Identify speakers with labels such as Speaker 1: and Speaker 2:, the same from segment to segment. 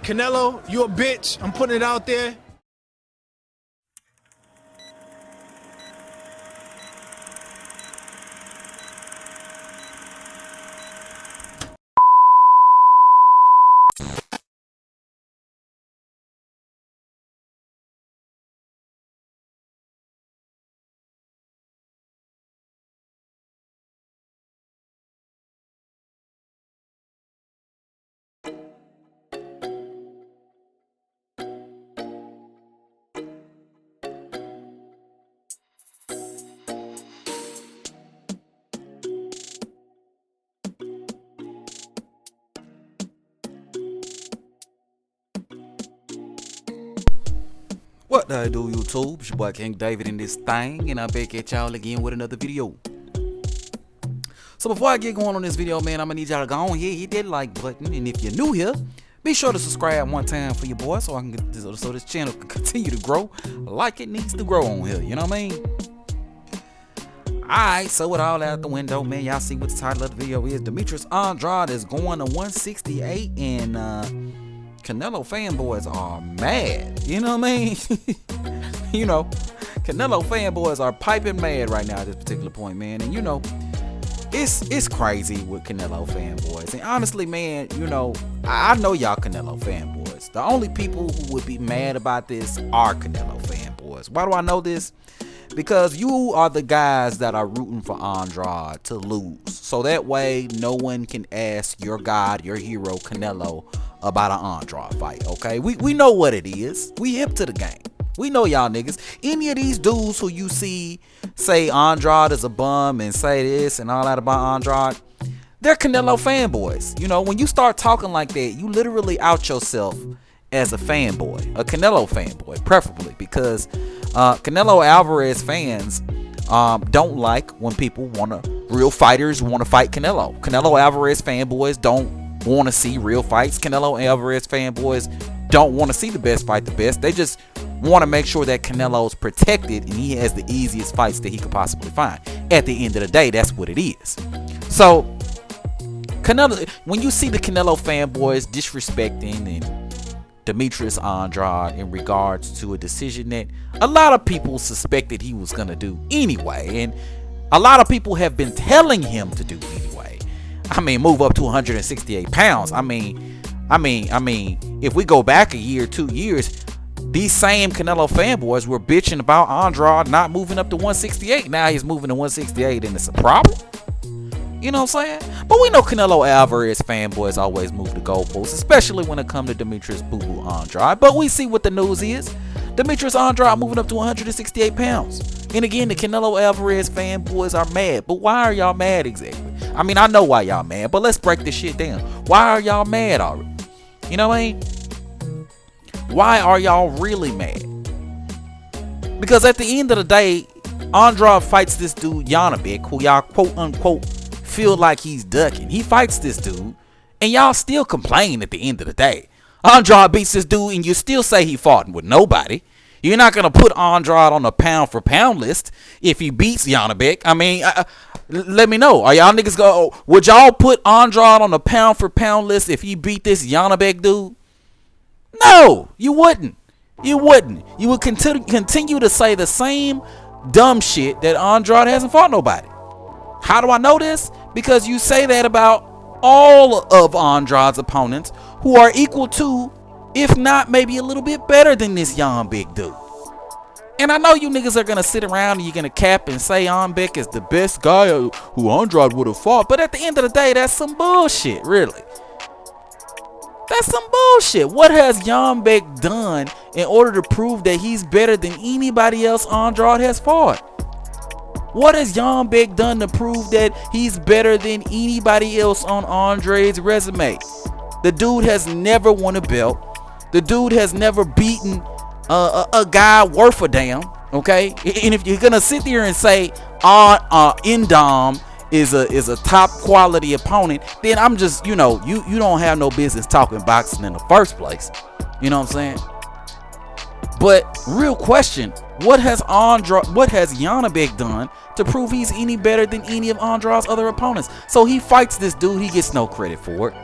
Speaker 1: Canelo, you a bitch. I'm putting it out there.
Speaker 2: What do do, YouTube? It's your boy King David in this thing, and I'm back at y'all again with another video. So before I get going on this video, man, I'm gonna need y'all to go on here, hit that like button, and if you're new here, be sure to subscribe one time for your boy, so I can get this, so this channel can continue to grow like it needs to grow on here. You know what I mean? Alright, so with all that out the window, man, y'all see what the title of the video is. Demetrius Andrade is going to 168, and Canelo fanboys are mad. You know what I mean? You know, Canelo fanboys are piping mad right now at this particular point, man. And you know, it's crazy with Canelo fanboys. And honestly, man, you know, I know y'all Canelo fanboys. The only people who would be mad about this are Canelo fanboys. Why do I know this? Because you are the guys that are rooting for Andrade to lose. So that way, no one can ask your god, your hero, Canelo, about an Andrade fight, okay? We know what it is. We hip to the game. We know y'all niggas. Any of these dudes who you see say Andrade is a bum and say this and all that about Andrade, they're Canelo fanboys. You know, when you start talking like that, you literally out yourself as a fanboy, a Canelo fanboy, preferably, because Canelo Alvarez fans don't like when people real fighters want to fight Canelo. Canelo Alvarez fanboys don't want to see real fights. Canelo Alvarez fanboys don't want to see the best fight the best. They just want to make sure that Canelo's protected and he has the easiest fights that he could possibly find. At the end of the day, that's what it is. So Canelo, when you see the Canelo fanboys disrespecting and Demetrius Andrade in regards to a decision that a lot of people suspected he was gonna do anyway, and a lot of people have been telling him to do anyway. I mean, move up to 168 pounds. I mean, if we go back a year, 2 years, these same Canelo fanboys were bitching about Andrade not moving up to 168. Now he's moving to 168 and it's a problem. You know what I'm saying? But we know Canelo Alvarez fanboys always move the goalposts, especially when it comes to Demetrius Boo-Boo Andrade. But we see what the news is. Demetrius Andrade moving up to 168 pounds. And again, the Canelo Alvarez fanboys are mad. But why are y'all mad exactly? I mean, I know why y'all mad, but let's break this shit down. Why are y'all mad already? You know what I mean? Why are y'all really mad? Because at the end of the day, Andrade fights this dude Yanabek, who y'all quote unquote feel like he's ducking. He fights this dude, and y'all still complain at the end of the day. Andrade beats this dude, and you still say he fought with nobody. You're not gonna put Andrade on a pound for pound list if he beats Yanabek. I mean, let me know. Are y'all niggas would y'all put Andrade on a pound for pound list if he beat this Yanabek dude? No, you wouldn't. You wouldn't. You would continue to say the same dumb shit that Andrade hasn't fought nobody. How do I know this? Because you say that about all of Andrade's opponents who are equal to, if not maybe a little bit better than this Yanabek dude. And I know you niggas are gonna sit around and you're gonna cap and say Yanabek is the best guy who Andrade would have fought, but at the end of the day, that's some bullshit, really. That's some bullshit. What has Yanabek done in order to prove that he's better than anybody else Andrade has fought? What has Yanabek done to prove that he's better than anybody else on Andrade's resume? The dude has never won a belt. The dude has never beaten a guy worth a damn. Okay, and if you're gonna sit there and say Indom is a top quality opponent, then I'm just, you know, you don't have no business talking boxing in the first place. You know what I'm saying? But real question, what has Yanabek done to prove he's any better than any of Andrade's other opponents? So he fights this dude, he gets no credit for it.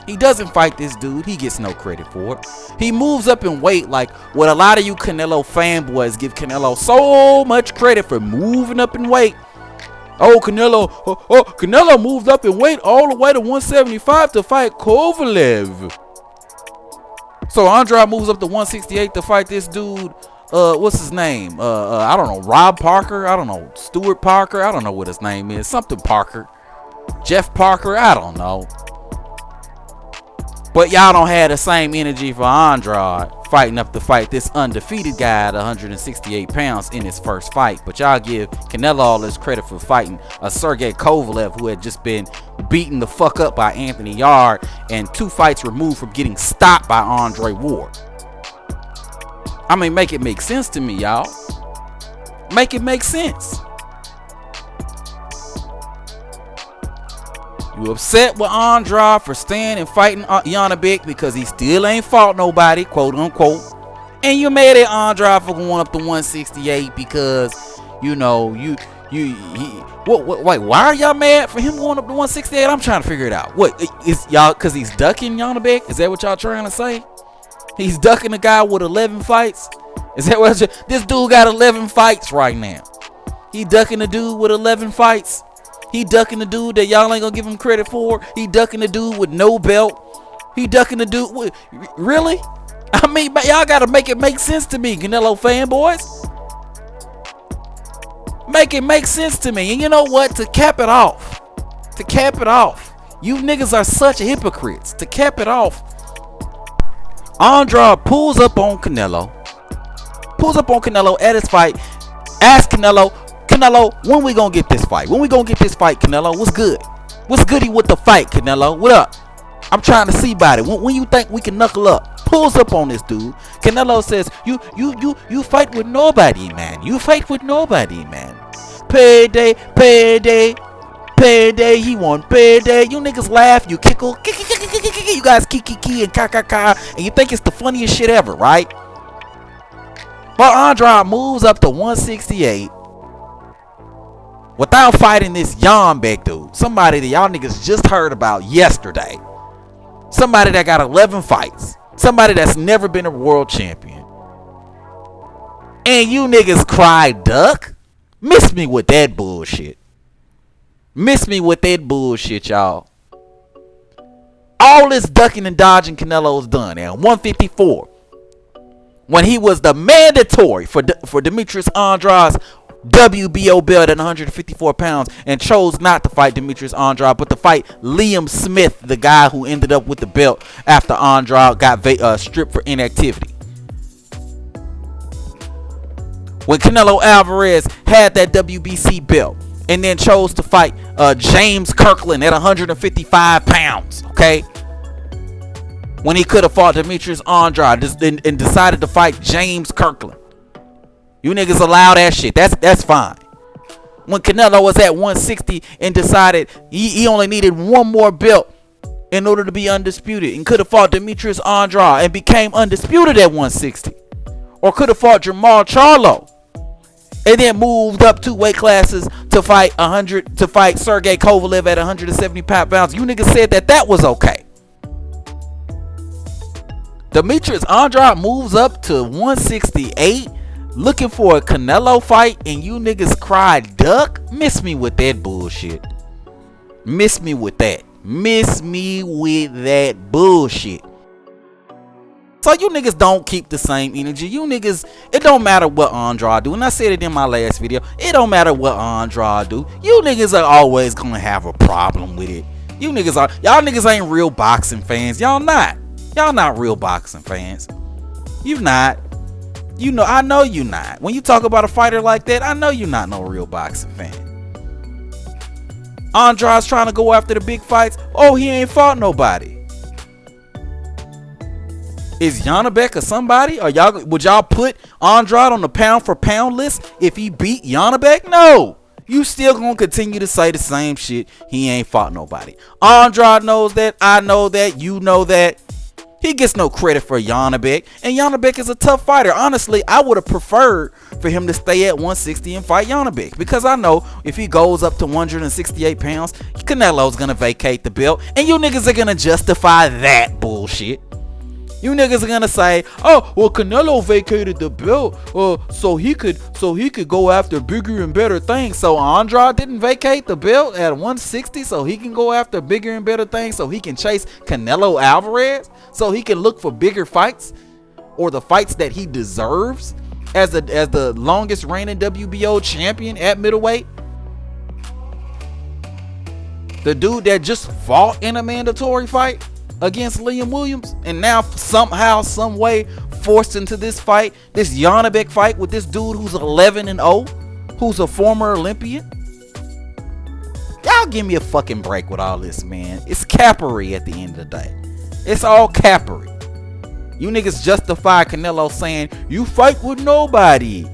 Speaker 2: He doesn't fight this dude. He gets no credit for it. He moves up in weight like what a lot of you Canelo fanboys give Canelo so much credit for moving up in weight. Oh, Canelo moved up in weight all the way to 175 to fight Kovalev. So Andrade moves up to 168 to fight this dude. What's his name? I don't know. Rob Parker. I don't know. Stuart Parker. I don't know what his name is. Something Parker. Jeff Parker. I don't know. But y'all don't have the same energy for Andrade fighting up to fight this undefeated guy at 168 pounds in his first fight. But y'all give Canelo all this credit for fighting a Sergey Kovalev who had just been beaten the fuck up by Anthony Yarde and 2 fights removed from getting stopped by Andre Ward. I mean, make it make sense to me, y'all. Make it make sense. You upset with Andrade for staying and fighting Janibek because he still ain't fought nobody, quote unquote. And you mad at Andrade for going up to 168 because, you know, wait, why are y'all mad for him going up to 168? I'm trying to figure it out. What, is y'all, because he's ducking Janibek? Is that what y'all trying to say? He's ducking a guy with 11 fights? Is that what this dude got 11 fights right now? He ducking a dude with 11 fights? He ducking the dude that y'all ain't gonna give him credit for? He ducking the dude with no belt? He ducking the dude with... Really? I mean, y'all gotta make it make sense to me, Canelo fanboys. Make it make sense to me. And you know what? To cap it off, you niggas are such hypocrites. To cap it off, Andrade pulls up on Canelo at his fight. Asks Canelo, when we gonna get this fight? When we gonna get this fight, Canelo? What's good? What's goody with the fight, Canelo? What up? I'm trying to see about it. When you think we can knuckle up? Pulls up on this dude. Canelo says, you fight with nobody, man. You fight with nobody, man. Payday. He want payday. You niggas laugh. You kickle. You guys kiki and ka. And you think it's the funniest shit ever, right? But Andrade moves up to 168. Without fighting this Janibek dude, somebody that y'all niggas just heard about yesterday, somebody that got 11 fights, somebody that's never been a world champion, and you niggas cry duck? Miss me with that bullshit. Y'all. All this ducking and dodging Canelo's done at 154, when he was the mandatory for Demetrius Andrade's WBO belt at 154 pounds and chose not to fight Demetrius Andrade, but to fight Liam Smith, the guy who ended up with the belt after Andrade got stripped for inactivity. When Canelo Alvarez had that WBC belt and then chose to fight James Kirkland at 155 pounds, okay? When he could have fought Demetrius Andrade and decided to fight James Kirkland. You niggas allow that shit. That's fine. When Canelo was at 160 and decided he only needed one more belt in order to be undisputed and could have fought Demetrius Andrade and became undisputed at 160. Or could have fought Jamal Charlo and then moved up 2 weight classes to fight Sergey Kovalev at 175 pounds. You niggas said that was okay. Demetrius Andrade moves up to 168 looking for a Canelo fight, and you niggas cry duck? Miss me with that bullshit. Miss me with that bullshit. So you niggas don't keep the same energy. You niggas, it don't matter what Andrade do. And I said it in my last video. It don't matter what Andrade do. You niggas are always gonna have a problem with it. Y'all niggas ain't real boxing fans. Y'all not real boxing fans. You not. You know, I know you not. When you talk about a fighter like that, I know you're not no real boxing fan. Andrade's trying to go after the big fights. Oh, he ain't fought nobody. Is Janibek or somebody? Would y'all put Andrade on the pound for pound list if he beat Janibek? No. You still gonna continue to say the same shit. He ain't fought nobody. Andrade knows that. I know that. You know that. He gets no credit for Yanabek, and Yanabek is a tough fighter. Honestly, I would have preferred for him to stay at 160 and fight Yanabek, because I know if he goes up to 168 pounds, Canelo's gonna vacate the belt, and you niggas are gonna justify that bullshit. You niggas are gonna say, oh, well, Canelo vacated the belt, so he could go after bigger and better things. So Andrade didn't vacate the belt at 160, so he can go after bigger and better things, so he can chase Canelo Alvarez, so he can look for bigger fights, or the fights that he deserves as the longest reigning WBO champion at middleweight. The dude that just fought in a mandatory fight against Liam Williams, and now somehow, some way forced into this fight, this Yanabek fight with this dude who's 11-0, who's a former Olympian. Y'all give me a fucking break with all this, man. It's cappery at the end of the day. It's all cappery. You niggas justify Canelo saying, you fight with nobody.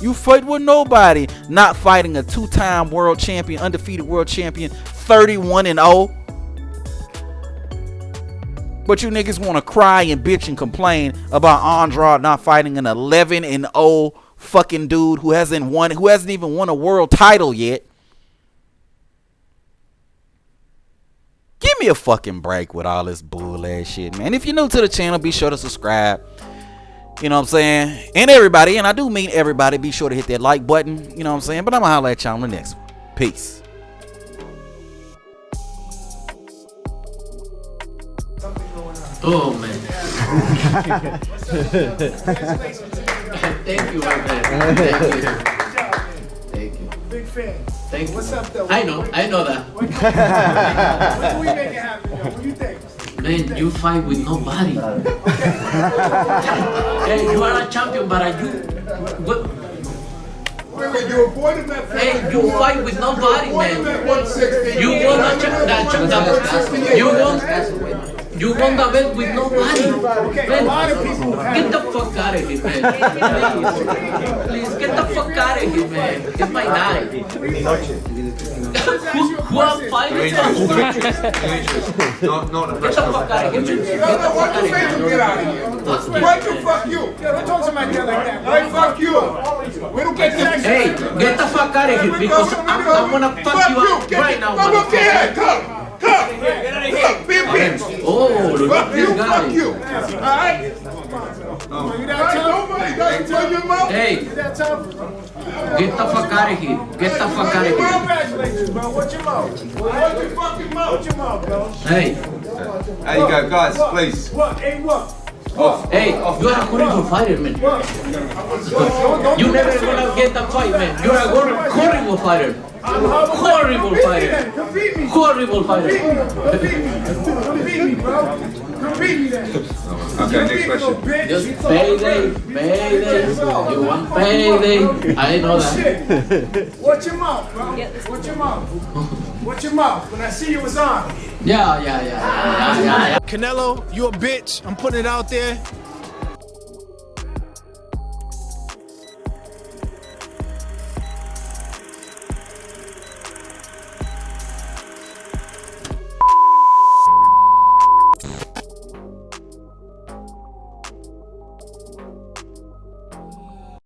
Speaker 2: You fight with nobody. Not fighting a two-time world champion, undefeated world champion, 31-0. But you niggas want to cry and bitch and complain about Andrade not fighting an 11-0 fucking dude who hasn't even won a world title yet. Give me a fucking break with all this bull ass shit, man. If you're new to the channel, be sure to subscribe. You know what I'm saying? And everybody, and I do mean everybody, be sure to hit that like button. You know what I'm saying? But I'm gonna holler at y'all on the next one. Peace.
Speaker 3: Oh man. Thank you, my man. Thank you. Thank you.
Speaker 1: Big fan.
Speaker 3: Thank you.
Speaker 1: What's up, though?
Speaker 3: I know that.
Speaker 1: When do we make it happen, though? What do you think?
Speaker 3: Man, you fight with nobody. Hey, you are a champion, but what?
Speaker 4: Wait, you avoided that fight.
Speaker 3: Hey, you fight with nobody, man. You won You won the belt with nobody.
Speaker 1: Okay,
Speaker 3: Man,
Speaker 1: a lot of people
Speaker 3: get the fuck out of here, man. Please, get the fuck out of here, man. It's my night. Who I'm fighting? Get the fuck out of here, man. Get the fuck out of here.
Speaker 4: Get out of here. Why the fuck you?
Speaker 1: Yeah, don't talk to my dad like that.
Speaker 4: Hey, fuck you. We don't get this.
Speaker 3: Hey, get the fuck out of here, because I'm gonna fuck you up right now, motherfucker.
Speaker 4: Come.
Speaker 1: Get out of here.
Speaker 4: Be a bitch.
Speaker 3: Oh, look
Speaker 4: Fuck
Speaker 3: at
Speaker 4: you,
Speaker 3: this guy.
Speaker 4: fuck you. Alright?
Speaker 1: You that tough?
Speaker 4: Nobody doesn't tell your mouth.
Speaker 3: Hey,
Speaker 1: You that tough?
Speaker 3: get the fuck out of here. Get the fuck out of here.
Speaker 1: Congratulations, bro. What's your mouth?
Speaker 4: Watch your fucking mouth.
Speaker 1: What's your mouth, bro?
Speaker 3: Hey,
Speaker 5: There you go, guys, please.
Speaker 1: What? Hey, what?
Speaker 3: hey, you're a horrible fighter, man. You never gonna get the fight, man. You're a horrible fighter. Horrible fighter.
Speaker 1: Compete me.
Speaker 3: Horrible fighter.
Speaker 1: Compete me, bro. Compete me then.
Speaker 5: Okay, next question.
Speaker 3: Just payday. You want payday. I know that.
Speaker 1: Watch your mouth, bro. Watch your mouth. Watch your mouth. When I see you, it's on.
Speaker 3: Yeah.
Speaker 1: Canelo, you a bitch. I'm putting it out there.